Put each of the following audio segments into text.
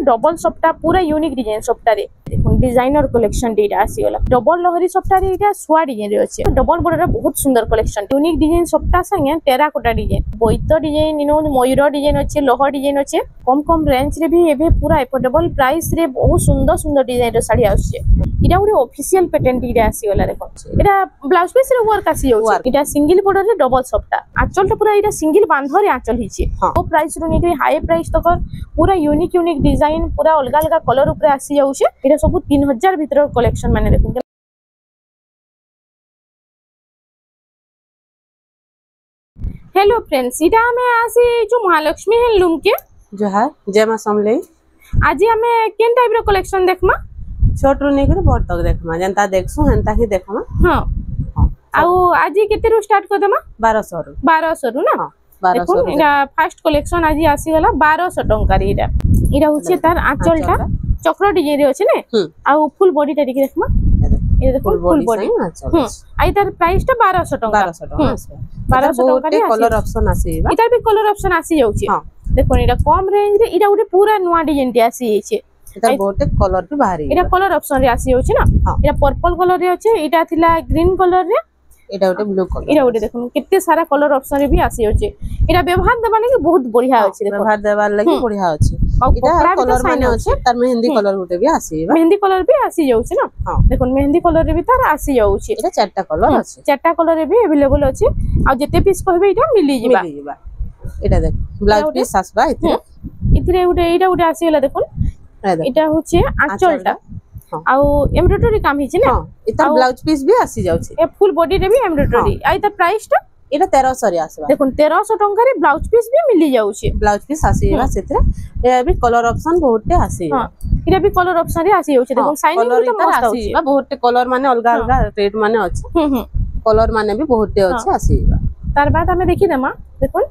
Double सप्ताह पूरा unique design सप्ताह रे देखो डिजाइनर कलेक्शन डीटा आसी गला डबल लहरी सप्ताह रे इटा सुआ डिजाइन रे अछि डबल बॉर्डर बहुत सुंदर कलेक्शन यूनिक डिजाइन सप्ताह संगे टेराकोटा डिजाइन बोइतो डिजाइन इनो मयूर डिजाइन अछि लोह डिजाइन अछि कम रेंज रे भी एबे पूरा एफोर्डेबल प्राइस रे बहुत सुंदर सुंदर डिजाइन रे साड़ी आछे इटा गुडी ऑफिशियल पेटेंट इटा आसी गला देखो इटा ब्लाउज पीस रे वर्क आसी जाउ इटा सिंगल बॉर्डर रे डबल सप्ताह आंचल तो पूरा इटा सिंगल बांध रे आंचल हिची ओ प्राइस रो नेके हाई प्राइस तक पूरा यूनिक डिजाइन पूरा अलग अलग कलर ऊपर आसी जाउछे एटा सब 3000 भीतर कलेक्शन माने देखो। हेलो फ्रेंड्स इटा हमें आसी जो महालक्ष्मी हैंडलूम के जो है जय मां समले आज हमें केन टाइप रो कलेक्शन देखमा छोट रो नेकर बड़ तक देखमा जनता देखसु हंता ही देखमा। हां आउ आज केते रो स्टार्ट कर देमा 1200 रो ना देखो इटा फर्स्ट कलेक्शन आज आसी गला 1200 टंका रे इटा होचे तार आंचलटा चक्र डिजाइन रे अछि ने आउ फुल बॉडी टा देखमा ये देखो फुल बॉडी आई तार प्राइस टा 1200 टंका 1200 टंका रे कलर ऑप्शन आसी इटा भी कलर ऑप्शन आसी जाउची देखो इटा कम रेंज रे इटा उटे पूरा नुवा डिजाइन टी आसी जाइछे इटा बहुते कलर भी बाहरी इटा कलर ऑप्शन रे आसी जाउची ना इटा पर्पल कलर रे अछि इटा थिला ग्रीन कलर रे इटा उटे ब्लू कलर इटा उटे देखो केते सारा कलर ऑप्शन रे भी आसी जाउची इटा व्यवहार देबा लागि बहुत बढ़िया अछि देखो व्यवहार देबा लागि बढ़िया अछि इटा कलर माने अछि तार मेहंदी कलर उटे भी आसी मेहंदी कलर भी आसी जाउची ना देखो मेहंदी कलर रे भी तार आसी जाउची इटा चारटा कलर अछि चारटा कलर रे भी अवेलेबल अछि आ जते पीस कहबे इटा मिली जिबा इटा देख ब्लाउज पीस आसबा इतरे उटे इटा उटे आसी गला देखो इटा होचे आंचलटा आ एम्ब्रॉयडरी काम हिचे ना इता ब्लाउज पीस भी आसी जाउची ए फुल बॉडी रे भी एम्ब्रॉयडरी आ इता प्राइस टा इटा 1300 रे आसबा देखो 1300 टंका रे ब्लाउज पीस भी मिली जाउची ब्लाउज पीस आसीबा सेतरे ए भी कलर ऑप्शन बहुते आसी हां इटा भी कलर ऑप्शन रे आसी जाउची देखो शाइनिंग भी तो मस्त आसी बहुते कलर माने अलगा अलगा रेट माने अछि कलर माने भी बहुते अछि आसीबा तार बाद हमें देखि देमा देखो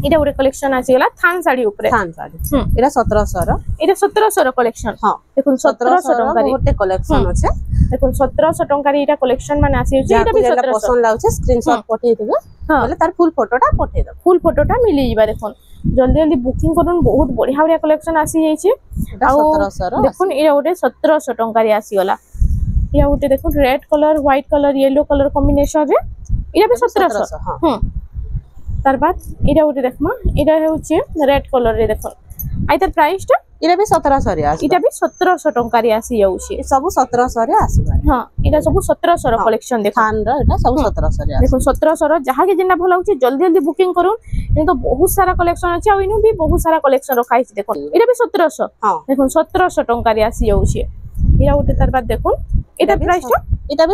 इटा उरे कलेक्शन आसी गला थान साड़ी ऊपर थान साड़ी इटा 1700 रो इटा 1700 रो कलेक्शन हां देखो 1700 टंका रे बहुते कलेक्शन अछि देखो 1700 टंका रे इटा कलेक्शन माने आसी जाउची इटा भी 1700 पसंद लाउचे स्क्रीनशॉट पठेइ देबे बोले तार फुल फोटोटा पठेइ दे फुल फोटोटा मिली जिबा देखो जल्दी जल्दी बुकिंग करन बहुत बढ़िया बढ़िया कलेक्शन आसी जाइछे आ 1700 रो देखो इटा उटे 1700 टंका रे आसी गला इटा उटे देखो red colour white colour yellow colour combination रे इटा भी 1700 तार बाद इटा उटे देखमा इटा होचे रेड कलर रे देखो आई तार प्राइस टा इटा भी 1700 रे आसी इटा भी 1700 टंका रे आसी जाउची सब 1700 रे आसीबा हां इटा सब 1700 रो कलेक्शन देखो थान रो इटा सब 1700 रे देखो 1700 रो जहा के जिना भला होची जल्दी जल्दी बुकिंग करू इन तो बहुत सारा कलेक्शन अछि आ इनु भी बहुत सारा कलेक्शन रखा हिच देखो इटा भी 1700 हां देखो 1700 टंका रे आसी जाउची इटा उटे तार बाद देखो इटा प्राइस टा इटा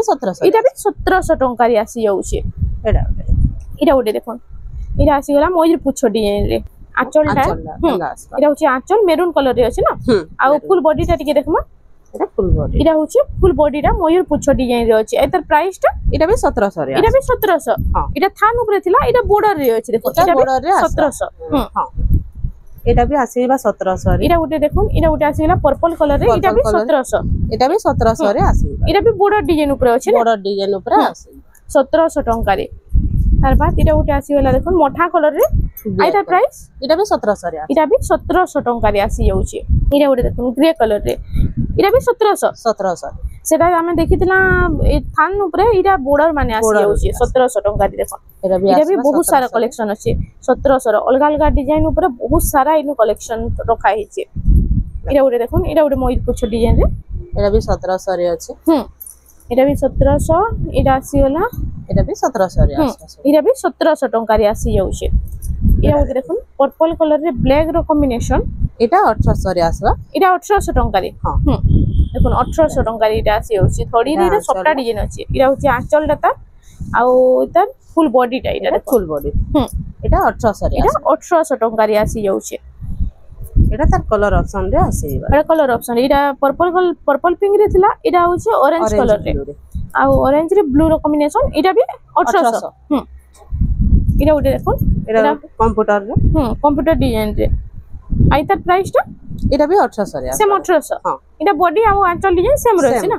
भी 1700 टंका रे आसी जाउची इटा उटे देखो इटा आसी गला मयूर पुछ डिजाइन रे आंचलटा इटा होची आंचल मेरून कलर रे अछि ना आ फुल बॉडी टा टिके देखमा इटा फुल बॉडी इटा होची फुल बॉडी टा मयूर पुछ डिजाइन रे अछि एतर प्राइस टा इटा भी 1700 रे इटा भी 1700 इटा थान ऊपर थिला इटा बॉर्डर रे अछि देखो इटा बॉर्डर रे 1700 हां इटा भी आसीबा 1700 रे इटा उटे देखो इटा उटे आसीला पर्पल कलर रे इटा भी 1700 इटा भी 1700 रे आसीबा इटा भी बॉर्डर डिजाइन ऊपर अछि बॉर्डर डिजाइन ऊपर आसी 1700 टंका रे तार बाद इटा उटे आसी गला देखो मोठा कलर रे आइटा प्राइस इटा भी 1700 रे इटा भी 1700 टंका रे आसी जाउची इटा उटे देखो ग्रे कलर रे इटा भी 1700 सेटा हमें देखितला ए थान ऊपर इटा बॉर्डर माने आसी जाउची 1700 टंका रे देखो इटा भी बहुत सारा कलेक्शन अछि 1700 रो अलग अलग डिजाइन ऊपर बहुत सारा इनु कलेक्शन रखा हिचे इटा उटे देखो इटा उटे मयूर पुछ डिजाइन रे इटा भी 1700 रे अछि इटा भी 1700 इटा आसी गला इटा भी 1700 रे आसी इटा भी 1700 टंका रे आसी जाउची इटा उटे देखो पर्पल कलर रे ब्लैक रो कॉम्बिनेशन इटा 1800 रे आसबा इटा 1800 टंका रे हां देखो 1800 टंका रे इटा आसी जाउची थोड़ी रे सबटा डिजाइन अछि इटा होची आंचल डाटा आउ तार फुल बॉडी टा इटा फुल बॉडी इटा 1800 रे इटा 1800 टंका रे आसी जाउची इटा तार कलर ऑप्शन रे आसीबा इटा कलर ऑप्शन इटा पर्पल पिंक रे थिला इटा होची ऑरेंज कलर रे आ ऑरेंज रे ब्लू रो कॉम्बिनेशन इटा भी 1800 इटा उटे देखो इटा कंप्यूटर रे कंप्यूटर डिजाइन रे आई तार प्राइस टा इटा भी 1800 रे सेम 1800 हां इटा बॉडी आ आंचल डिजाइन सेम रहछि ना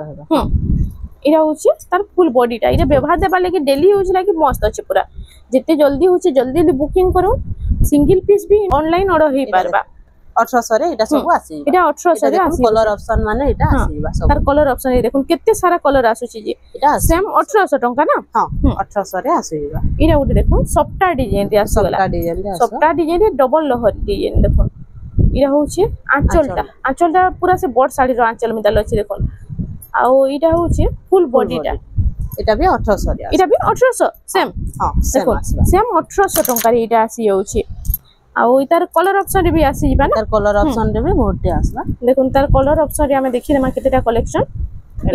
इटा होची तार फुल बॉडी टा इटा व्यवहार देबा लागि डेली यूज लागि मस्त अछि पूरा जिते जल्दी होची जल्दी बुकिंग करू सिंगल पीस भी ऑनलाइन ऑर्डर हे पारबा 1800 रे एटा सब आसी এটা 1800 রে আসি कलर ऑप्शन माने एटा आसीबा सब তার কলর অপশন দেখুন কেতে সারা কলর আসুছি যে एटा সেম 1800 টঙ্কা না हां 1800 रे आसीबा এটা উঠে দেখুন সফটা ডিজাইন রে আসিগলা सबटा डिजाइन रे সফটা ডিজাইন রে ডবল লহর ডিজাইন দেখুন এটা হচ্ছে আঁচলটা আঁচলটা পুরা সে বড় শাড়ির আঁচল মিতাল আছে দেখুন আর এটা হচ্ছে ফুল বডিটা एटा भी 1800 रे এটা বি 1800 সেম हां सेम দেখুন आसीबा সেম 1800 টঙ্কার এটা আসি যাচ্ছে আর তার কলর অপশন রে বি আসি যাবা না तार कलर ऑप्शन रे भी बहुते आसबा দেখুন তার কলর অপশন রে আমি দেখি দেমা কেতেটা কালেকশন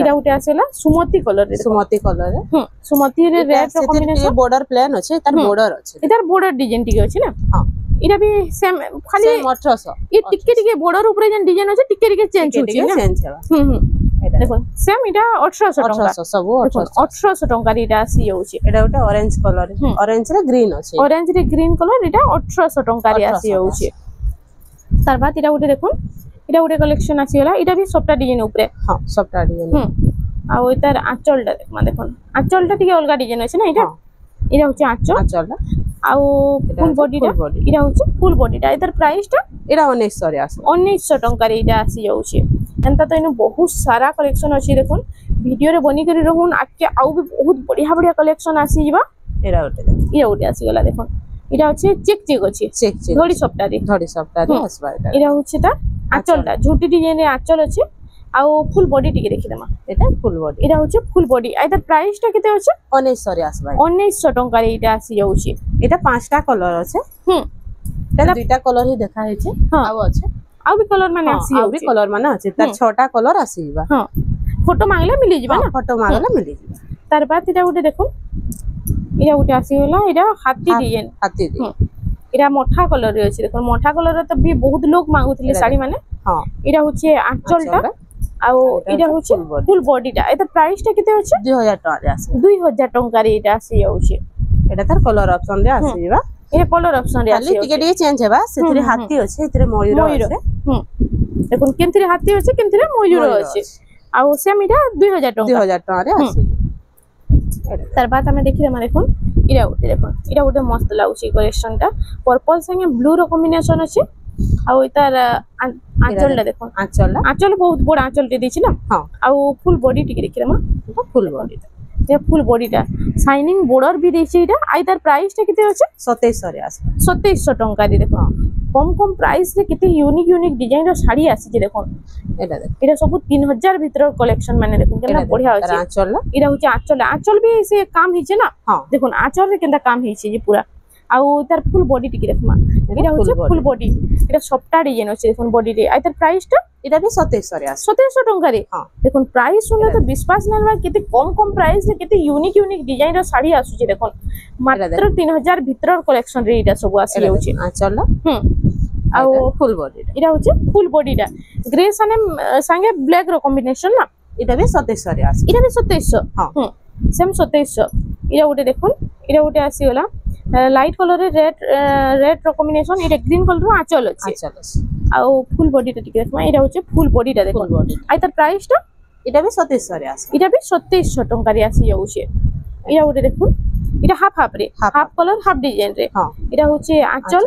এটা উঠে আসিলা সুমতি কলর রে सुमति कलर रे সুমতি রে রেড কম্বিনেশন बॉर्डर प्लेन আছে তার বর্ডার আছে এটার বর্ডার ডিজাইন টিকে আছে না हां এটা বি সেম খালি सेम 1800 এই টিকে টিকে বর্ডার উপরে যেন ডিজাইন আছে টিকে টিকে চেঞ্জ হচ্ছে না चेंज हेबा এটা দেখুন সেম এটা 1800 টাকা 1800 सब 1800 টাকা এটা আসি যাচ্ছে এটা ওটা অরেঞ্জ কলর অরেঞ্জ রে গ্রিন আছে অরেঞ্জ রে গ্রিন কলর এটা 1800 টাকা আসি যাচ্ছে তার বাদ এটা উঠে দেখুন এটা উঠে কালেকশন আসিগলা এটা বি সবটা ডিজাইন উপরে हां सबटा डिजाइन আর তার আঁচলটা দেখুন আঁচলটা টিকে অলগা ডিজাইন আছে না এটা এটা হচ্ছে আঁচল চলটা আর ফুল বডিটা এটা হচ্ছে ফুল বডিটা এটার প্রাইসটা এটা 1900 রে আছে 1900 টঙ্কার এটা আসি যাচ্ছে এন্তা তো ইনো বহুত সারা কালেকশন আছে দেখুন ভিডিওরে বনি করে রহুন আজকে আউ বি বহুত বড়িয়া বড়িয়া কালেকশন আসি যাবা এটা ওটা এটা উঠে আসি গলা দেখুন এটা হচ্ছে চেক চেক আছে চেক চেক ধড়ি সপ্তাহে ধড়ি সপ্তাহে আসবা এটা হচ্ছে তার আঁচলটা ঝুটি ডিজাইনের আঁচল আছে আর ফুল বডি টিকে দেখি দেমা এটা ফুল বডি এটা হচ্ছে ফুল বডি এটার প্রাইসটা কেতে আছে 1900 রে আসবা 1900 টঙ্কার এটা আসি যাচ্ছে এটা পাঁচটা কলর আছে এটা দুইটা কলর হি দেখা হইছে আও আছে আউ বি কলর মানে আসি আও বি কলর মানে আছে তার 6টা কলর আসিবা ফটো মাগলে মিলি যাবা না ফটো মাগলে মিলি যাবা তার বাদ এটা উঠে দেখুন এটা উঠে আসি গলা এটা হাতি ডিজাইন হাতি দি এটা মঠা কলর আছে দেখুন মঠা কলর তো বি বহুত লোক মাগুতলে শাড়ি মানে হ্যাঁ এটা হচ্ছে আঁচলটা আর এটা হচ্ছে ফুল বডিটা এটা প্রাইসটা কেতে আছে 2000 টাকা রে আছে 2000 টাকার এটা আসি যাচ্ছে এটা তার কলর অপশন রে আসিবা এটা কলর অপশন রে আসি টিকে টিকে চেঞ্জ হেবা সেতিরে হাতি আছে এতিরে ময়ূর আছে দেখুন কেনতিরে হাতি আছে কেনতিরে ময়ূর আছে আর সেম এটা 2000 টাকা 2000 টাকা রে আছে তার বাদ আমি দেখি আমার এখন এটা উঠে দেখুন এটা উঠে মস্ত লাগুছে কালেকশনটা পার্পল সঙ্গে ব্লু র কম্বিনেশন আছে আর তার আঁচলটা দেখুন আঁচল বহুত বড় আঁচলটি দিয়েছিলাম আর ফুল বডি টিকে দেখি মা ফুল বডিটা এটা ফুল বডিটা শাইনিং বর্ডার বি দিয়েছে এটা আর তার প্রাইসটা কেতে আছে 2700 রে আছে 2700 টাকা দি দেখুন কম কম প্রাইস রে কেতে ইউনিক ইউনিক ডিজাইনের শাড়ি আসছে দেখুন এটা সব 3000 ভিতরের কালেকশন মানে দেখুন কেন বঢ়িয়া আছে আঁচল এটা হচ্ছে আঁচল আঁচল বি সে কাম হইছে না দেখুন আঁচল রে কেনটা কাম হইছে যে পুরা আর তার ফুল বডি টিকে দেখুন এটা হচ্ছে ফুল বডি এটা সবটা ডিজাইন আছে দেখুন বডি রে আর তার প্রাইসটা এটা বি 2700 রে আছে 2700 টাকা রে দেখুন প্রাইস শুনলে তো বিশ্বাস নাই ভাই কেতে কম কম প্রাইস রে কেতে ইউনিক ইউনিক ডিজাইনের শাড়ি আসুছে দেখুন মাত্র 3000 ভিতরের কালেকশন রে এটা সব আসি যাচ্ছে আঁচল আর ফুল বডি এটা হচ্ছে ফুল বডিটা গ্রে সঙ্গে ব্ল্যাক র কম্বিনেশন না এটা বি 2700 রে আছে এটা বি 2700 সেম 2700 এটা উঠে দেখুন এটা উঠে আসি গলা লাইট কলরের রেড র কম্বিনেশন এটা গ্রিন কলর আঁচল আছে আর ফুল বডিটা ঠিক দেখুন এটা হচ্ছে ফুল বডিটা দেখুন আর তার প্রাইসটা এটা বি 2700 রে আছে এটা বি 2700 টাকা রে আসি যাচ্ছে এটা উঠে দেখুন এটা হাফ হাফ রে হাফ কলর হাফ ডিজাইন রে এটা হচ্ছে আঁচল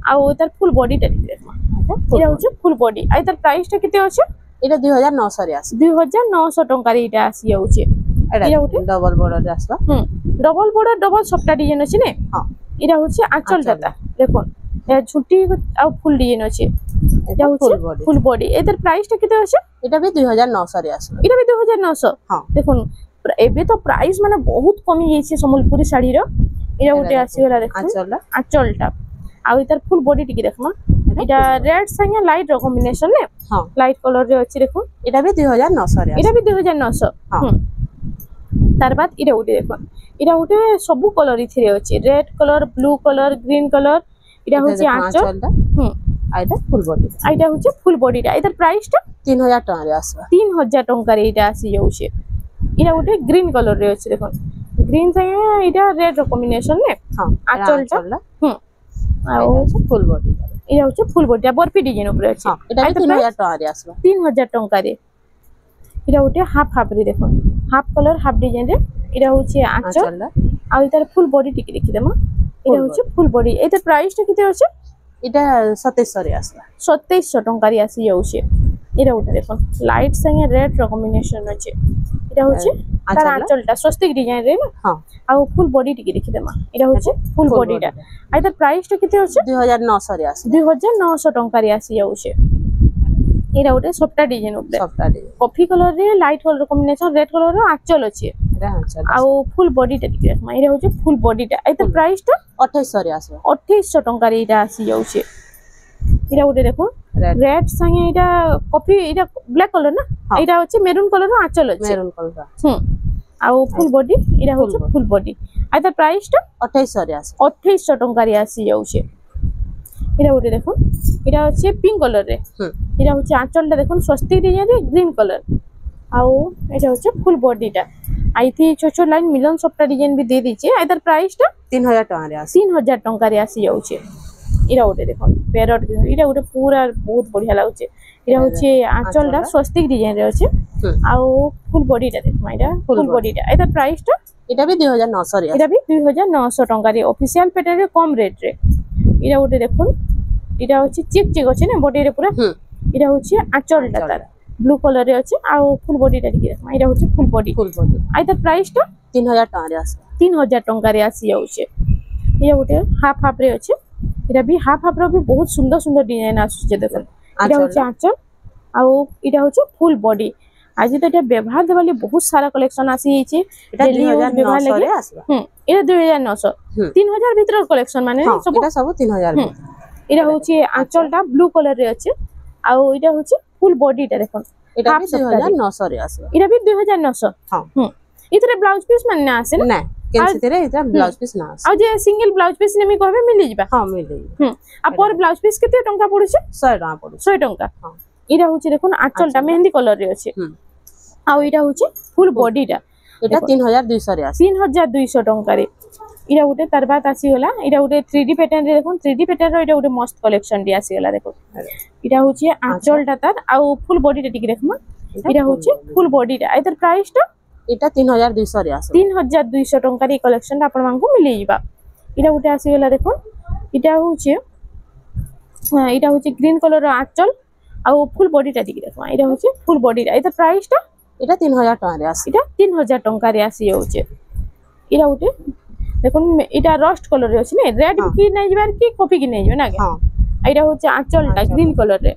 আর তার ফুল বডিটা ঠিক দেখুন এটা হচ্ছে ফুল বডি আর তার প্রাইসটা কেতে আছে এটা 2900 রে আছে 2900 টাকা রে এটা আসি যাচ্ছে এটা উঠে ডাবল বর্ডার রে আসবা ডবল বর্ডার ডবল সবটা ডিজাইন আছে না এটা হচ্ছে আঁচলটা দেখুন এটা ঝুটি আর ফুল ডিজাইন আছে এটা হচ্ছে ফুল বডি এটার প্রাইসটা কেতে আছে এটা বি 2900 রে আছে এটা বি 2900 দেখুন এবে তো প্রাইস মানে বহুত কমি যাইছে সম্বলপুরি শাড়ির এটা উঠে আসি গলা দেখুন আঁচলটা আর এটার ফুল বডি টিকে দেখমা এটা রেড সঙ্গে লাইট র কম্বিনেশন নে লাইট কলর রে আছে দেখুন এটা বি 2900 রে এটা বি 2900 তার বাদ এটা উঠে দেখুন এটা উঠে সবু কলর ইথিরে আছে red colour blue colour green colour এটা হচ্ছে আঁচলটা আর এটা ফুল বডি আর এটা হচ্ছে ফুল বডিটা এটার প্রাইসটা 3000 টাকা রে আছে 3000 টাকার এটা আসি যাচ্ছে এটা উঠে গ্রিন কলর রে আছে দেখুন গ্রিন সঙ্গে এটা রেড র কম্বিনেশন নে আঁচলটা আর ফুল বডি এটা হচ্ছে ফুল বডিটা বরফি ডিজাইন উপরে আছে এটা 3000 টাকা রে আসবে 3000 টাকা রে এটা উঠে হাফ হাফ রে দেখুন হাফ কলর হাফ ডিজাইন রে এটা হচ্ছে আঁচল আর এটার ফুল বডি টিকে দেখি দেমা এটা হচ্ছে ফুল বডি এটার প্রাইসটা কেতে আছে এটা 2700 রে আসলা 2700 টঙ্কার আসি যাচ্ছে। এটা গোটে দেখুন লাইট সাথে রেড র কম্বিনেশন আছে। এটা হচ্ছে তার আঁচলটা স্বস্তিক ডিজাইন রে না। হ্যাঁ আর ফুল বডি টিকে দেখি দেমা। এটা হচ্ছে ফুল বডিটা। আর তার প্রাইসটা কেতে হচ্ছে 2900 রে আসলা 2900 টঙ্কার আসি যাচ্ছে। এটা গোটে সফটা ডিজাইন উপরে সফটা ডিজাইন কফি কলর রে light colour combination red colour র আঁচল আছে। এটা আঁচল আর ফুল বডিটা টিকে দেখমা। এটা হচ্ছে ফুল বডিটা। আর তার প্রাইসটা 2800 রে আসলা 2800 টঙ্কার এটা আসি যাচ্ছে। এটা গোটে দেখুন রেড রেড সাথে এটা কফি এটা ব্ল্যাক কলর না। এটা হচ্ছে মেরুন কলর আঁচল আছে। মেরুন কলর আর ফুল বডি এটা হচ্ছে ফুল বডি। আর তার প্রাইসটা 2800 রে আসলা 2800 টঙ্কার আসি যাচ্ছে। এটা গোটে দেখুন এটা হচ্ছে পিঙ্ক কলর রে। এটা হচ্ছে আঁচলটা দেখুন স্বস্তিক ডিজাইন রে গ্রিন কলর। আর এটা হচ্ছে ফুল বডিটা। আইথি ছোট ছোট লাইন মিলন সবটা ডিজাইন भी दे दीजिए। আর তার প্রাইসটা 3000 টাকা রে আসলা 3000 টঙ্কার আসি যাচ্ছে। এটা গোটে দেখুন প্যারট এটা গোটে পুরা বহুত বঢ়িয়া লাগুছে। এটা হচ্ছে আঁচলটা স্বস্তিক ডিজাইন রে আছে। আর ফুল বডিটা দেখুন এটা ফুল বডিটা। আর তার প্রাইসটা এটা भी 2900 রে এটা भी 2900 টঙ্কার অফিসিয়াল পেটারে কম রেট রে। এটা গোটে দেখুন এটা হচ্ছে চেক চেক আছে না বডিরে পুরা। এটা হচ্ছে আঁচলটা তার ব্লু কলরে আছে। আর ফুল বডিটা টিকে দেখুন এটা হচ্ছে ফুল বডি। আর তার প্রাইসটা 3000 টাকা রে আসলা 3000 টঙ্কার আসি যাচ্ছে। এটা গোটে হাফ হাফ রে আছে। এটা भी হাফ হাফ র भी বহুত সুন্দর সুন্দর ডিজাইন আসছে দেখুন। এটা হচ্ছে আঁচল আর এটা হচ্ছে ফুল বডি। আজ তো এটা ব্যবহার দেওয়ালে বহুত সারা কালেকশন আসি যাইছে। এটা 2900 রে আসলা এটা 2900 3000 ভিতর কালেকশন মানে সব এটা সব 3000 এটা হচ্ছে আঁচলটা ব্লু কলর রে আছে। আর এটা হচ্ছে ফুল বডিটা দেখুন এটা भी 2900 রে আসলা এটা भी 2900। হ্যাঁ ইতরে ব্লাউজ পিস মানে না আসে না কেনসিতে এটা ব্লাউজ পিস না আসে। আর যে সিঙ্গেল ব্লাউজ পিস নেমি কবে মিলি যাবে। হ্যাঁ মিলি আর পর ব্লাউজ পিস কেতে টঙ্কা পড়ছে 100 টাকা পড়ছে 100 টঙ্কা। এটা হচ্ছে দেখুন আঁচলটা মেহেন্দি কলর রে আছে। আর এটা হচ্ছে ফুল বডিটা। এটা 3200 রে আসে 3200 টঙ্কারে। এটা গোটে তার বাদ আসিগলা। এটা গোটে 3D প্যাটার্ন রে দেখুন 3D প্যাটার্ন র এটা গোটে মস্ত কালেকশন টি আসিগলা দেখুন। এটা হচ্ছে আঁচলটা তার আর ফুল বডিটা টিকে দেখমা। এটা হচ্ছে ফুল বডিটা। এটার প্রাইসটা এটা 3200 রে আসে 3200 টঙ্কার এই কালেকশনটা আপনাদের মিলি যাবা। এটা গোটে আসিগলা দেখুন এটা হচ্ছে গ্রিন কলর আঁচল আর ফুল বডিটা টিকে দেখমা। এটা হচ্ছে ফুল বডিটা। এটার প্রাইসটা এটা 3000 টাকা রে আসে এটা 3000 টঙ্কার আসি যাচ্ছে। এটা গোটে দেখুন এটা রস্ট কলর আছে না রেড কি নাই যাবার কি কপি কি নাই যাবে না আগে। এটা হচ্ছে আঁচলটা গ্রিন কলর রে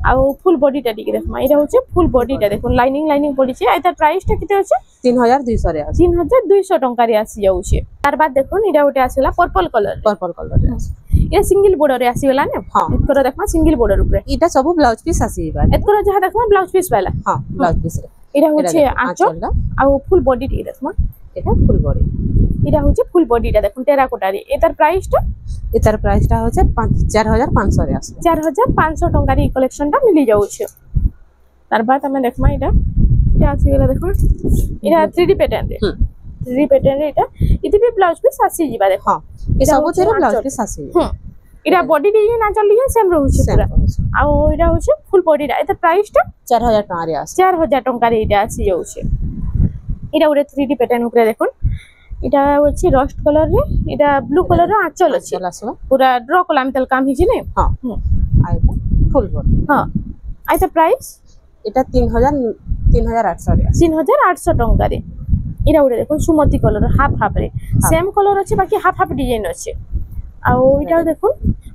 আর ফুল বডিটা টিকে দেখমা। এটা হচ্ছে ফুল বডিটা দেখুন লাইনিং লাইনিং পড়িছে। আর তার প্রাইসটা কেতে আছে 3200 রে আসে 3200 টঙ্কার আসি যাচ্ছে। তার বাদ দেখুন এটা গোটে আসিলা পার্পল কলর রে আসে এটা সিঙ্গেল বর্ডরে আসিগলা না। এতকর দেখমা সিঙ্গেল বর্ডর উপরে এটা সব ব্লাউজ পিস আসিবা এতকর যাহা দেখমা ব্লাউজ পিস वाला। হ্যাঁ ব্লাউজ পিস এটা হচ্ছে আঁচল আর ফুল বডি টিকে দেখমা। এটা ফুল বডি এটা হচ্ছে ফুল বডিটা দেখুন টেরাকোটারি। এটার প্রাইসটা হচ্ছে 4500 রে আসে 4500 টঙ্কার এই কালেকশনটা মিলি যাচ্ছে। তার বাদ আমি দেখমা এটা আসিগলা দেখুন এটা 3D প্যাটার্ন রে 3D প্যাটার্ন রে এটা ইতি भी ব্লাউজ পিস আসি যাবা দেখো। হ্যাঁ এই সব তেরে ব্লাউজ পিস আসে এটা বডি ডিজাইন আঁচল ডিজাইন সেম রହୁছে পুরা। আর এটা হচ্ছে ফুল বডিটা। এটার প্রাইসটা 4000 টাকা রে আসে 4000 টঙ্কার এটা আসি যাচ্ছে। এটা ওরে 3D প্যাটার্ন উপরে দেখুন এটা হচ্ছে রস্ট কলর রে এটা ব্লু কলর র আঁচল আছে পুরা ড্র কলাম তেল কাম হিছে না। হ্যাঁ আর এটা ফুল বডি। হ্যাঁ আর এটা প্রাইস এটা 3800 রে আসে 3800 টঙ্কারে। এটা ওরে দেখুন সুমতি কলর হাফ হাফ রে সেম কলর আছে বাকি হাফ হাফ ডিজাইন আছে। আর ওইটা দেখুন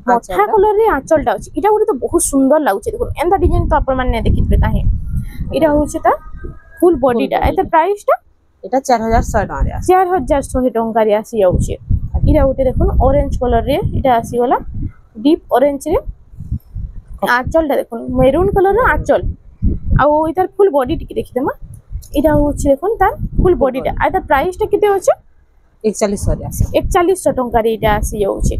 মথা কলর রে আঁচলটা আছে। এটা ওরে তো বহুত সুন্দর লাগুছে দেখুন এন্তা ডিজাইন তো আপনারা মানে দেখিবে কাহে। এটা হচ্ছে তা ফুল বডিটা। এটার প্রাইসটা এটা 4100 টাকা রে আসে 4100 টঙ্কারে আসি যাচ্ছে। এটা ওতে দেখুন অরেঞ্জ কলর রে এটা আসিগলা ডিপ অরেঞ্জ রে আঁচলটা দেখুন মেরুন কলর র আঁচল আর এটার ফুল বডি টিকে দেখি দেমা। এটা হচ্ছে দেখুন তার ফুল বডিটা। আর তার প্রাইসটা কেতে হচ্ছে 4100 রে আসে 4100 টঙ্কারে এটা আসি যাচ্ছে।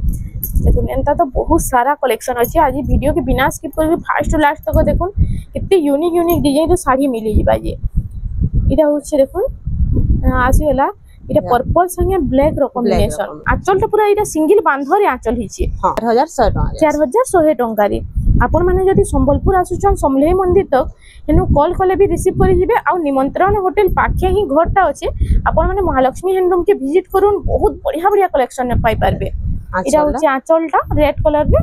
দেখুন এন্তা তো বহুত সারা कलेक्शन আছে। আজ ভিডিও के बिना स्किप करके फास्ट टू लास्ट तक দেখুন कितने यूनिक यूनिक डिजाइन रो साड़ी मिली যাবা। যে এটা হচ্ছে দেখুন আসিগলা এটা পার্পল সঙ্গে ব্ল্যাক র কম্বিনেশন। আঁচলটা পুরা এটা সিঙ্গেল বাঁধরে আঁচল হিছে 4100 টাকা 4100 টঙ্কারে। আপন মানে যদি সম্বলপুর আসুছন সমলেই মন্দির তক হেনু কল কলে भी रिसीव करि जिबे। आ निमंत्रण होटल पाखे ही घरटा আছে। আপন মানে মহালক্ষ্মী হ্যান্ডলুম কে ভিজিট করুন বহুত বড়িয়া বড়িয়া কালেকশন পাই পারবে। এটা হচ্ছে আঁচলটা রেড কালার রে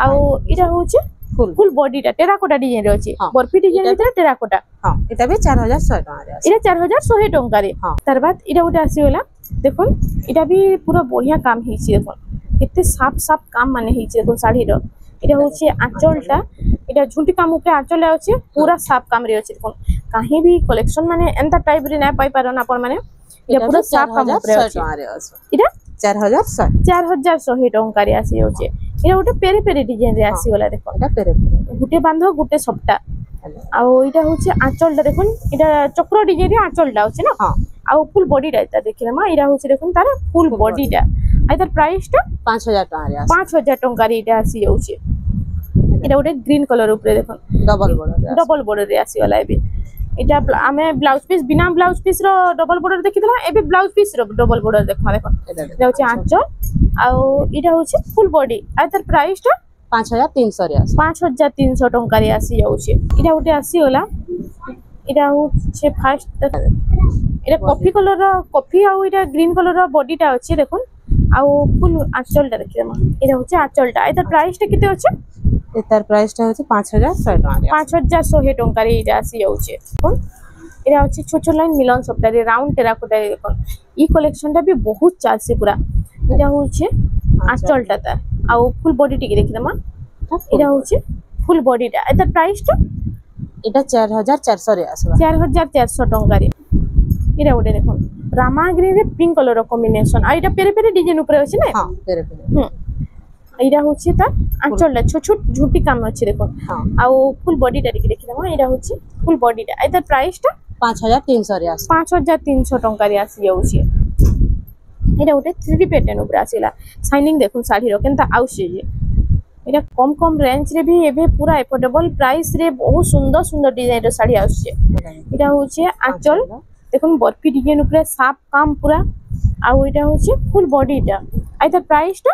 ଆଉ ଏଟା ହଉଛି ফুল বডিটা টেরাকোটা ডিজাইন রে আছে বরফি ডিজাইন ভিতরে টেরাকোটা এটা বি 4100 টাকা রে আছে এটা 4100 টাকা রে তার বাদ এটা ওটা আসিগলা দেখুন এটা বি পুরো বঢ়িয়া কাম ହେଇଛି দেখুন কেতে সাফ সাফ কাম মানে ହେଇଛି দেখুন শাড়ির এটা হচ্ছে আঁচলটা এটা ঝুঁটি কাম উপরে আঁচলে আছে পুরা সাফ কাম রে আছে দেখুন কাহি বি কালেকশন মানে এন্তা টাইপ রে না পাই পারন আপন মানে এটা পুরা সাফ কাম উপরে আছে এটা 4100 টাকা রে আসি হচ্ছে এটা ওটা পেরে পেরে ডিজাইন রে আসিগলা দেখুন এটা পেরে গুটে বাঁধ গুটে সবটা আও এটা হচ্ছে আঁচলটা দেখুন এটা চক্র ডিজাইন রে আঁচলটা আছে না আও ফুল বডিটা এটা দেখিলে মা এটা হচ্ছে দেখুন তার ফুল বডিটা আর তার প্রাইসটা 5000 টাকা রে আছে 5000 টাকা রে এটা আসি যাচ্ছে এটা ওটা গ্রিন কালার উপরে দেখুন ডবল বর্ডর রে আসি গলা এবে এটা আমি ব্লাউজ পিস বিনা ব্লাউজ পিস র ডবল বর্ডর দেখিতলা এবে ব্লাউজ পিস র ডবল বর্ডর দেখো দেখুন এটা হচ্ছে আঁচল আও এটা হচ্ছে ফুল বডি আর তার প্রাইসটা 5300 রে আছে 5300 টাকা রে আসি যাচ্ছে এটা ওটা আসি গলা এটা হচ্ছে ফার্স্ট এটা কফি কালার কফি আও এটা গ্রিন কালার বডিটা আছে দেখুন আও ফুল আঁচলটা দেখি মা এটা হচ্ছে আঁচলটা আর তার প্রাইসটা কত আছে এটার প্রাইসটা হচ্ছে 5100 টাকা 5100 টাকা রে এটা আসি যাচ্ছে দেখুন এটা হচ্ছে ছোট ছোট লাইন মিলন সবটা রে রাউন্ড টেরাকোটা দেখুন এই কালেকশনটা বি বহুত চালছে পুরা এটা হচ্ছে আঁচলটা তা আও ফুল বডি টিকে দেখি মা এটা হচ্ছে ফুল বডিটা আর তার প্রাইসটা এটা 4400 রে আছে 4400 টাকা রে এটা ওটা দেখুন রামা গ্রিন রে পিঙ্ক কালার কম্বিনেশন আর এটা পেরে পেরে ডিজাইন উপরে আছে না হ্যাঁ পেরে পেরে এটা হচ্ছে তার আঁচলটা ছোট ছোট ঝুঁটি কাম আছে দেখুন আর ফুল বডিটা দেখি দাও এটা হচ্ছে ফুল বডিটা আর তার প্রাইসটা 5300 রে আছে 5300 টাকা রে আসি যাচ্ছে এটা ওটা 3D প্যাটার্ন উপরে আসিলা শাইনিং দেখুন শাড়ির কেনতা আউছে যে এটা কম কম রেঞ্জ রে ভি এবে পুরা এফোর্ডেবল প্রাইস রে বহুত সুন্দর সুন্দর ডিজাইন র শাড়ি আসছে এটা হচ্ছে আঁচল দেখুন বরফি ডিজাইন উপরে সাফ কাম পুরা আর এটা হচ্ছে ফুল বডিটা আর তার প্রাইসটা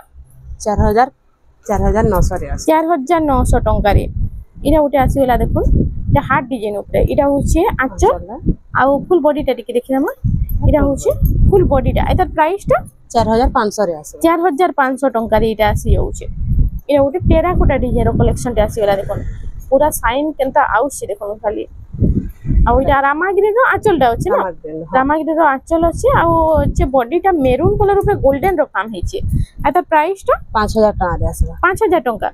4900 রে আছে 4900 টাকা রে এটা ওটা আসিলা দেখুন এটা হার্ট ডিজাইন উপরে এটা হচ্ছে আঁচল আর ফুল বডিটা দেখি মা এটা হচ্ছে ফুল বডিটা আর তার প্রাইসটা 4500 রে আছে 4500 টাকা রে এটা আসি যাচ্ছে এটা ওটা টেরাকোটা ডিজাইন র কালেকশনটা আসিলা দেখুন পুরা সাইন কেনতা আউছে দেখুন খালি আর ওইটা রামাগিরির আঁচলটা আছে না রামাগিরির আঁচল আছে আর হচ্ছে বডিটা মেরুন কালার উপরে গোল্ডেন র কাম হয়েছে আর তার প্রাইসটা 5000 টাকা রে আছে 5000 টাকা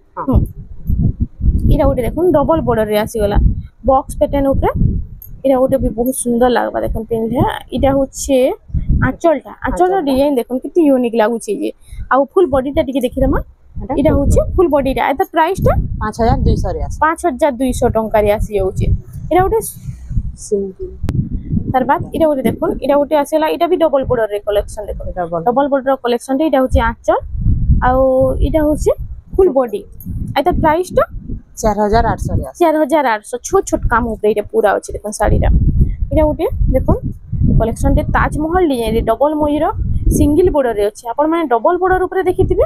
এটা ওটা দেখুন ডবল বর্ডার রে আসিগলা বক্স প্যাটার্ন উপরে এটা ওটা বি বহুত সুন্দর লাগবা দেখুন পিনলে এটা হচ্ছে আঁচলটা আঁচলর ডিজাইন দেখুন কত ইউনিক লাগুছে যে আর ফুল বডিটা টিকে দেখি মা এটা হচ্ছে ফুল বডিটা আর তার প্রাইসটা 5200 রে আছে 5200 টাকা রে আসি যাচ্ছে এটা ওটা সিম্পল তার বাদ এটা ওটা দেখুন এটা ওটা আসিলা এটা বি ডবল বর্ডার রে কালেকশন দেখুন ডবল বর্ডার কালেকশনটা এটা হচ্ছে আঁচল আর এটা হচ্ছে ফুল বডি আর তার প্রাইসটা 4800 রে আছে 4800 ছোট ছোট কাম উপরে এটা পুরা আছে দেখুন শাড়িটা এটা ওটা দেখুন কালেকশনটা তাজমহল ডিজাইন রে ডবল ময়ূর সিঙ্গেল বর্ডার রে আছে আপন মানে ডবল বর্ডার উপরে দেখিতিবে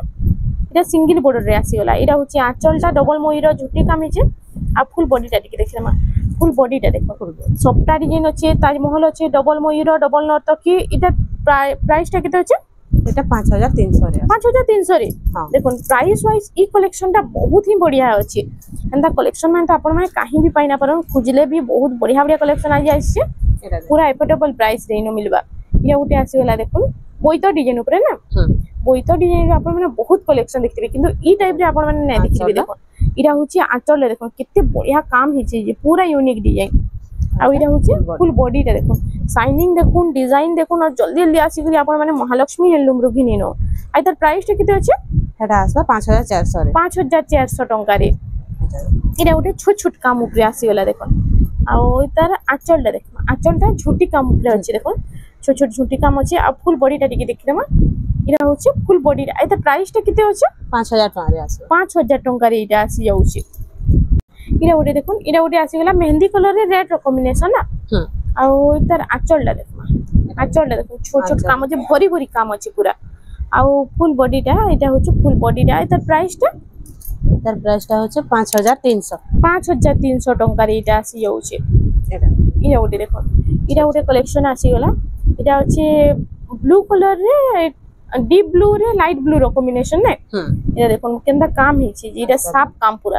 এটা সিঙ্গেল বর্ডার রে আসিগলা এটা হচ্ছে আঁচলটা ডবল ময়ূর ঝুটি কাম হইছে আর ফুল বডিটা দেখি মা ফুল বডিটা দেখো সবটা ডিজাইন আছে তাজমহল আছে ডবল ময়ূর ডবল নর্তকী এটা প্রাইসটা কত আছে এটা 5300 রে 5300 রে দেখুন প্রাইস ওয়াইজ ই কালেকশনটা বহুত হি বঢ়িয়া আছে এন্তা কালেকশন মানে তো আপন মানে কাহি भी পাই না পারন খুজলে भी বহুত বঢ়িয়া বঢ়িয়া কালেকশন আই যাইছে পুরা এফোর্ডেবল প্রাইস রে ইনো মিলবা এটা উঠে আসিগলা দেখুন বইতো ডিজাইন উপরে না বইতো ডিজাইন আপন মানে বহুত কালেকশন দেখতিবে কিন্তু ই টাইপ রে আপন মানে নাই দেখিবে দেখুন এটা হচ্ছে আঁচলে দেখুন কেতে বঢ়িয়া কাম হইছে যে পুরা ইউনিক ডিজাইন আর এটা হচ্ছে ফুল বডিটা দেখুন শাইনিং দেখুন ডিজাইন দেখুন আর জলদি জলদি আসিগলি আপন মানে মহালক্ষ্মী হ্যান্ডলুম রু ঘিনিনো আর তার প্রাইসটা কত আছে এটা আসবে 5400 রে 5400 টাকা রে এটা ওটা ছোট ছোট কাম উপরে আসিগলা দেখুন আর ওই তার আঁচলটা দেখুন আঁচলটা ঝুটি কাম উপরে আছে দেখুন ছোট ছোট ঝুটি কাম আছে আর ফুল বডিটা টিকে দেখি দেমা এটা হচ্ছে ফুল বডিটা এটা প্রাইসটা কত আছে 5000 টাকা রে আছে 5000 টাকা রে এটা আসি যাচ্ছে এটা ওটা দেখুন এটা ওটা আসিগলা মেহেন্দি কালারের রেড র কম্বিনেশন না আর ওই তার আঁচলটা দেখুন আঁচলটা দেখুন ছোট ছোট কাম আছে ভরি ভরি কাম আছে পুরা আর ফুল বডিটা এটা হচ্ছে ফুল বডিটা এটার প্রাইসটা হচ্ছে 5300 টাকা রে এটা আসি যাচ্ছে এটা ওটা দেখুন এটা ওটা কালেকশন আসিগলা এটা হচ্ছে ব্লু কালার রে डीप ब्लू रे लाइट ब्लू रो कॉम्बिनेशन ने ये देखो केनता काम हिची जेटा साफ काम पूरा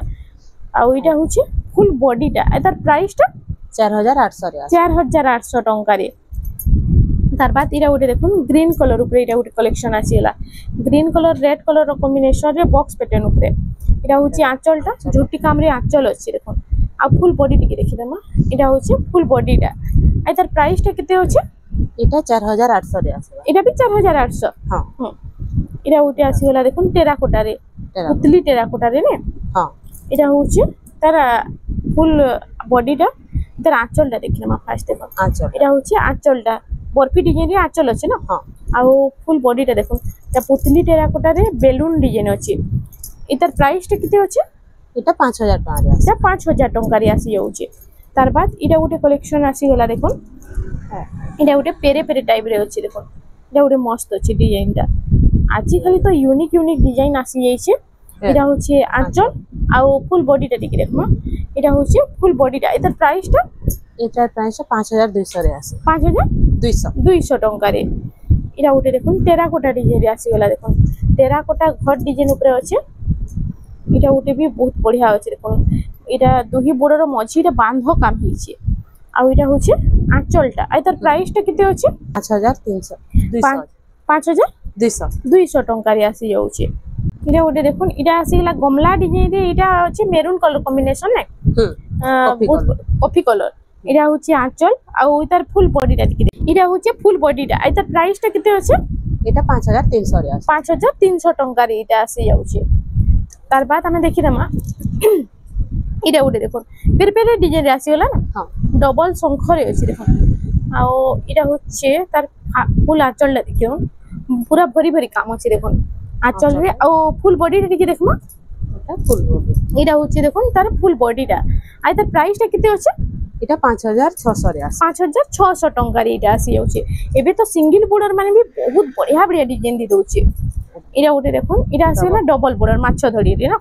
आ इटा होची फुल बॉडीटा एतार प्राइसटा 4800 रे 4800 टंका रे तार बाद इरा उठे देखुन ग्रीन कलर ऊपर इटा उठे कलेक्शन आसीला ग्रीन कलर रेड कलर रो कॉम्बिनेशन रे बॉक्स पैटर्न ऊपर इटा होची आंचलटा झुटी काम रे आंचल अछि देखुन आ फुल बॉडी टिके देखि देमा इटा होची फुल बॉडीटा आ तार प्राइसटा केते होची इटा 4800 रे आसीला इटा भी 4800 हां इरा उठे आसीला देखुन टेराकोटा रे पुतली टेराकोटा रे ने हां इटा होची तार फुल बॉडीटा तार आंचलटा देखिमा फास्ट देखो आंचल इटा होची आंचलटा बर्फी डिजाइन रे आंचल अछि ना हां आ फुल बॉडीटा देखो ता पुतली टेराकोटा रे बेलून डिजाइन अछि इतर प्राइसटा केते अछि इटा 5000 टका रे इटा 5000 टका रे आसी जाउची तार बाद इटा गुटे कलेक्शन आसी गला देखो इटा गुटे पेरे पेरे टाइप रे अछि देखो इटा गुटे मस्त अछि डिजाइनटा आजि खाली तो यूनिक डिजाइन आसी जाई छे इटा होची आंचल आ फुल बॉडीटा टिके देखमा इटा होची फुल बॉडीटा इतर प्राइसटा इटा प्राइस 5200 रे आसे 5200 टका रे इटा गुटे देखुन टेराकोटा डिजाइन रे आसी गला देखो टेराकोटा घर डिजाइन ऊपर अछि इटा गुटे भी बहुत बढ़िया अछि देखो इटा दुही बोर्डर मझी इटा बांध काम हिची आ इटा होची आंचलटा आ इतर प्राइसटा केते अछि 5300 5200 टका रे आसी जाउची इटा गुटे देखुन इटा आसी गला गमला डिजाइन रे इटा अछि मेरून कलर कॉम्बिनेशन ने कॉफी कलर इटा होची आंचल आ इतर फुल बॉडीटा टिके इटा होची फुल बॉडीटा आ इतर प्राइसटा केते अछि एटा 5300 रे आसे 5300 टका रे इटा आसी जाउची तार बाद हमें देखि दमा इटा उडे देखो पेर पेरे डिजाइन रे आसी होला ना हां डबल शंख रे अछि देखो आ इटा होचे तार फुल आंचल देखियो पूरा भरी भरी काम अछि देखो आंचल रे आ फुल बॉडी रे देखि देखमा एटा फुल बॉडी इटा होचे देखो तार फुल बॉडीटा आ इतर प्राइसटा केते अछि इटा 5600 रे आसे 5600 टका रे इटा आसी जाउची एबे तो सिंगल बॉर्डर माने भी बहुत बढ़िया बढ़िया डिजाइन दी दोची इटा उठे देखो इटा आसीला डबल बॉर्डर माछ धड़ी रे ना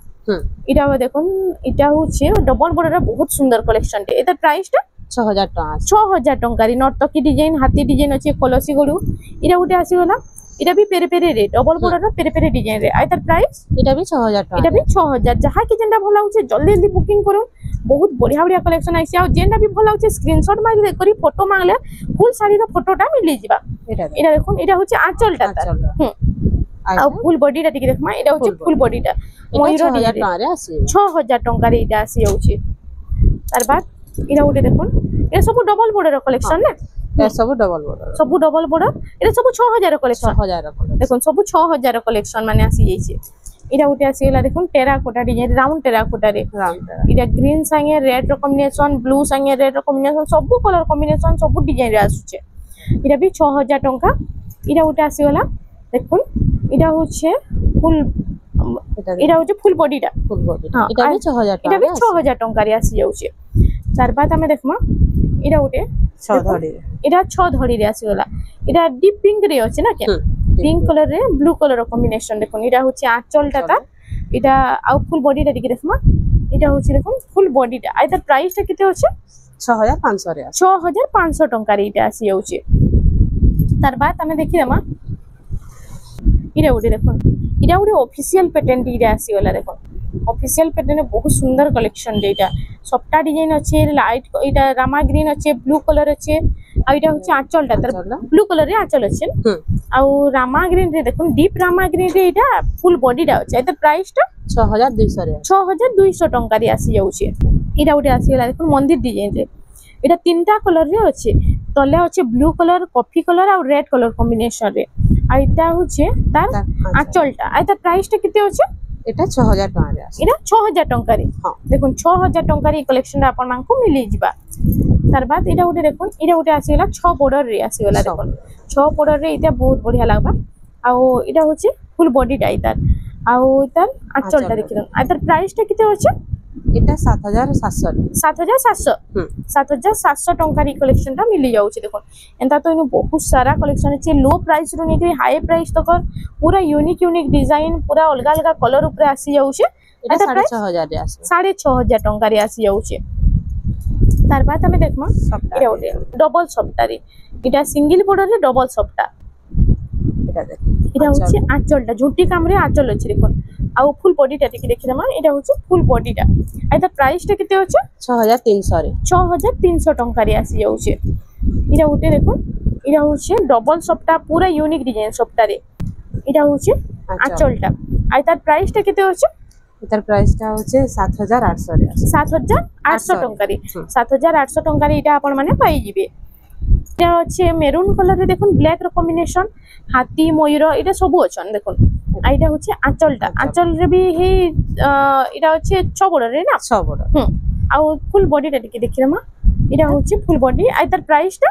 इटा देखो इटा होचे डबल बॉर्डर बहुत सुंदर कलेक्शन टे एतर प्राइसटा 6000 टका 6000 टका रे नर्तकी डिजाइन हाथी डिजाइन अछि कलसी गडू इटा उठे आसी गला इटा भी पेरे पेरे रे डबल बॉर्डर पेरे पेरे डिजाइन रे आ इतर प्राइस इटा भी 6000 टका इटा भी 6000 जहा कि जेंडा भला होचे जल्दी जल्दी बुकिंग करो बहुत बढ़िया बढ़िया कलेक्शन आइसी आ जेंडा भी भला होचे स्क्रीनशॉट मारि करी फोटो मांगले फुल साड़ी रो फोटोटा मिली जिबा इटा देखो इटा होचे आंचलटा तार आ फुल बॉडीटा टिके देखमा इटा होचे फुल बॉडीटा मोइरो 6000 टका रे आसी 6000 टका रे इटा आसी जाउची तार बाद इटा उठे देखो ए सब डबल बॉर्डर कलेक्शन ने ए सब डबल बॉर्डर सब डबल बॉर्डर ए सब 6000 कलेक्शन 6000 देखो सब 6000 कलेक्शन माने आसी जाइछे इटा उठे आसी गला देखो टेराकोटा डिजाइन राउंड टेराकोटा रे इटा ग्रीन संगे रेड रो कॉम्बिनेशन ब्लू संगे रेड रो कॉम्बिनेशन सब कलर कॉम्बिनेशन सब डिजाइन रे आसुचे इटा भी 6000 टका इटा उठे आसी गला देखो इटा होचे फुल इटा होचे फुल बॉडीटा इटा भी 6000 टका इटा भी 6000 टका रे आसी जाउचे तार बाद हमें देखमा इटा उठे 6 धड़ी इटा 6 धड़ी रे आसी गला इटा डीप पिंक रे अछि ना के पिंक कलर रे ब्लू कलर कॉम्बिनेशन देखो इटा होची आंचलटा ता इटा आ फुल बॉडीटा टिके देखमा इटा होची देखो फुल बॉडीटा आ इधर प्राइसटा केते होचे 6500 रे 6500 टका रे इटा आसी जाउची तार बाद हमें देखि देमा इटा उडे देखो इटा उडे ऑफिशियल पैटर्न टी रे आसी गला देखो ऑफिशियल पैटर्न बहुत सुंदर कलेक्शन डेटा सबटा डिजाइन अच्छे लाइट इटा रामा ग्रीन अच्छे ब्लू कलर अच्छे आ इटा होचे आंचलटा तर ब्लू कलर रे आंचल अच्छे आ रामा ग्रीन रे देखो डीप रामा ग्रीन रे इटा फुल बॉडीटा अच्छे एतर प्राइसटा 6200 रे 6200 टका रे आसी जाउचे इटा उडे आसी गला देखो मंदिर डिजाइन रे इटा तीनटा कलर रे अच्छे तले अच्छे ब्लू कलर कॉफी कलर और रेड कलर कॉम्बिनेशन रे आ इटा होचे तार आंचलटा आ इता प्राइसटा केते होचे एटा 6000 टका रे आसी इटा 6000 टका रे हां देखो 6000 टका रे कलेक्शन आपन मानकु मिली जिबा तार बाद इटा उठे देखो इटा उठे आसी गला 6 बॉर्डर रे आसी गला देखो 6 बॉर्डर रे इटा बहुत बढ़िया लागबा आ इटा होचे फुल बॉडी टाइप तार आ तार आंचलटा देखिन आ तार प्राइसटा केते होचे एटा 7700 7700 टंका री कलेक्शन टा मिली जाउची देखो एंता तो इनु बहुत सारा कलेक्शन अछि लो प्राइस रो नेकरी हाई प्राइस तक पूरा यूनिक डिजाइन पूरा अलग अलग कलर ऊपर आसी जाउची एटा 6500 रे आसी 6500 टंका री आसी जाउची तार बाद हमें देखमा इटा ओटे डबल सप्ता रे इटा सिंगल बॉर्डर रे डबल सप्ता एटा देख এটা হচ্ছে আঁচলটা ঝুটি কামরে আঁচল আছে দেখুন আর ফুল বডিটা দেখি দেখিদেমা এটা হচ্ছে ফুল বডিটা আর তার প্রাইসটা কেতে হচ্ছে 6300 রে 6300 টঙ্কারে আসি যাচ্ছে এটা উঠে দেখুন এটা হচ্ছে ডবল সবটা পুরা ইউনিক ডিজাইন সবটারে এটা হচ্ছে আঁচলটা আর তার প্রাইসটা কেতে হচ্ছে এটার প্রাইসটা হচ্ছে 7800 রে 7800 টঙ্কারে 7800 টঙ্কারে এটা আপন মানে পাই যাবে এটা হচ্ছে মেরুন কালারে দেখুন ব্ল্যাক র কম্বিনেশন হাতি ময়ূর এটা সবু অছন দেখুন আর এটা হচ্ছে আঁচলটা আঁচলরে বি হে এটা হচ্ছে 6 বড় রে না 6 বড় আর ফুল বডিটা দেখি দেখিলাম এটা হচ্ছে ফুল বডি আর তার প্রাইসটা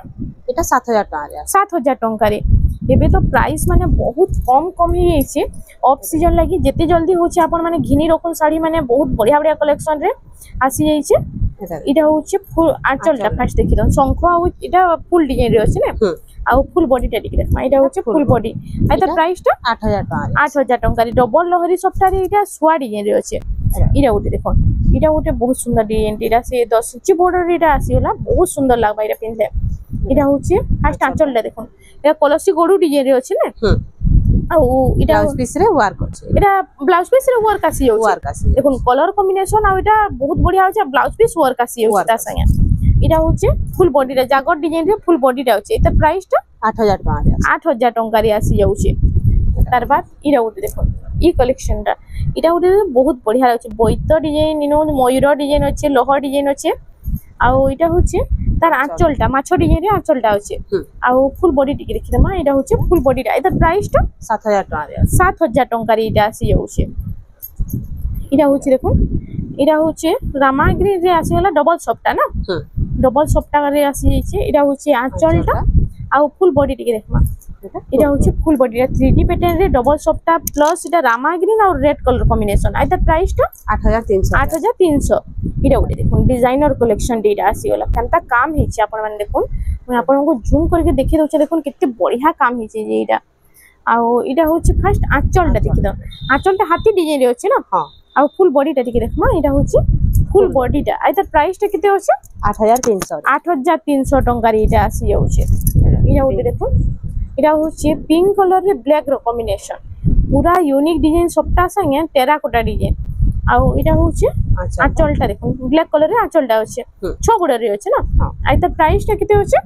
এটা 7000 টাকা রে 7000 টঙ্কারে এবে তো প্রাইস মানে বহুত কম হয়ে যাইছে অফ সিজন লাগি যেতে জলদি হচ্ছে আপন মানে ঘিনি রকম শাড়ি মানে বহুত বড়িয়া বড়িয়া কালেকশন রে আসি যাইছে এটা হচ্ছে ফুল আঁচলটা ফার্স্ট দেখি দাও শঙ্খ আর এটা ফুল ডিজাইন রে আছে না আর ফুল বডিটা দেখি দেখো এটা হচ্ছে ফুল বডি আর তার প্রাইসটা 8000 টাকা 8000 টাকা ডবল লহরি সফটারে এটা সোয়া ডিজাইন রে আছে এটা উঠে দেখুন এটা উঠে বহুত সুন্দর ডিজাইন এটা সে 10 ইঞ্চি বর্ডার এটা আসিলা বহুত সুন্দর লাগবে এটা পিনলে এটা হচ্ছে ফার্স্ট আঁচলটা দেখুন এটা কলসি গড়ু ডিজাইন রে আছে না ଆଉ এটা ব্লাউজ পিস রে ওয়ার্ক আছে এটা ব্লাউজ পিস রে ওয়ার্ক আসি যাচ্ছে দেখুন কলর কম্বিনেশন আর এটা বহুত বঢ়িয়া আছে ব্লাউজ পিস ওয়ার্ক আসি যাচ্ছে তার সঙ্গে এটা হচ্ছে ফুল বডিটা জাগর ডিজাইন রে ফুল বডিটা আছে এটা প্রাইসটা 8000 টাকা 8000 টঙ্কারে আসি যাচ্ছে তার বাদ এটা উঠে দেখুন এই কালেকশনটা এটা উঠে বহুত বঢ়িয়া আছে বৈত ডিজাইন ইনো ময়ূর ডিজাইন আছে লহ ডিজাইন আছে আর এটা হচ্ছে তার আঁচলটা মাছ ডিজাইন রে আঁচলটা আছে আর ফুল বডি টিকে দেখি দেমা এটা হচ্ছে ফুল বডিটা এটার প্রাইসটা 7000 টাকা 7000 টঙ্কারে এটা আসি যাচ্ছে এটা হচ্ছে দেখুন এটা হচ্ছে রামা গ্রিন রে আসি গলা ডবল সফটা না ডবল সফটা রে আসি যাচ্ছে এটা হচ্ছে আঁচলটা আর ফুল বডি টিকে দেখমা এটা হচ্ছে ফুল বডিটা 3D প্যাটার্ন রে ডবল সফটা প্লাস এটা রামা গ্রিন আর রেড কালার কম্বিনেশন আর এটার প্রাইসটা 8300 এটা উঠে দেখুন ডিজাইনর কলেকশন এটা আসিগলা কেনতা কাম হয়েছে আপনার মানে দেখুন আমি আপনাকে জুম করে দেখে দেଉଛି দেখুন কেতে বঢ়িয়া কাম হয়েছে যে এটা আর এটা হচ্ছে ফার্স্ট আঁচলটা দেখি দাও আঁচলটা হাতি ডিজাইন রে আছে না আর ফুল বডিটা দেখি দেখমা এটা হচ্ছে ফুল বডিটা আর তার প্রাইসটা কেতে হচ্ছে 8300 টঙ্কার এটা আসি যাচ্ছে এটা উঠে দেখুন এটা হচ্ছে পিঙ্ক কালার রে ব্ল্যাক র কম্বিনেশন পুরা ইউনিক ডিজাইন সবটা সঙ্গে টেরাকোটা ডিজাইন আর এটা হচ্ছে আঁচলটা দেখুন ব্ল্যাক কালারের আঁচলটা আছে 6 বড় রে আছে না আর তার প্রাইসটা কেতে হচ্ছে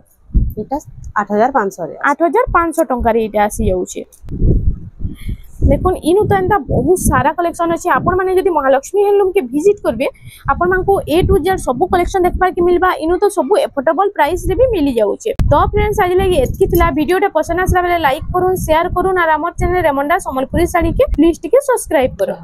এটা 8500 রে 8500 টঙ্কারে এটা আসি যাচ্ছে দেখুন ইনু তো এন্তা বহুত সারা কালেকশন আছে আপন মানে যদি মহালক্ষ্মী হ্যান্ডলুম के विजिट करबे अपन मानको A to Z सब कलेक्शन देखबा के मिलबा इनु तो सब एफोर्डेबल प्राइस रे भी मिली जाउचे तो फ्रेंड्स आज लगे एतकी थिला वीडियोटा पसंद आसला बेले लाइक करूँ शेयर करूँ और हमर चैनल रेमंडा संबलपुरी साड़ी के प्लीज टिके सब्सक्राइब करूँ।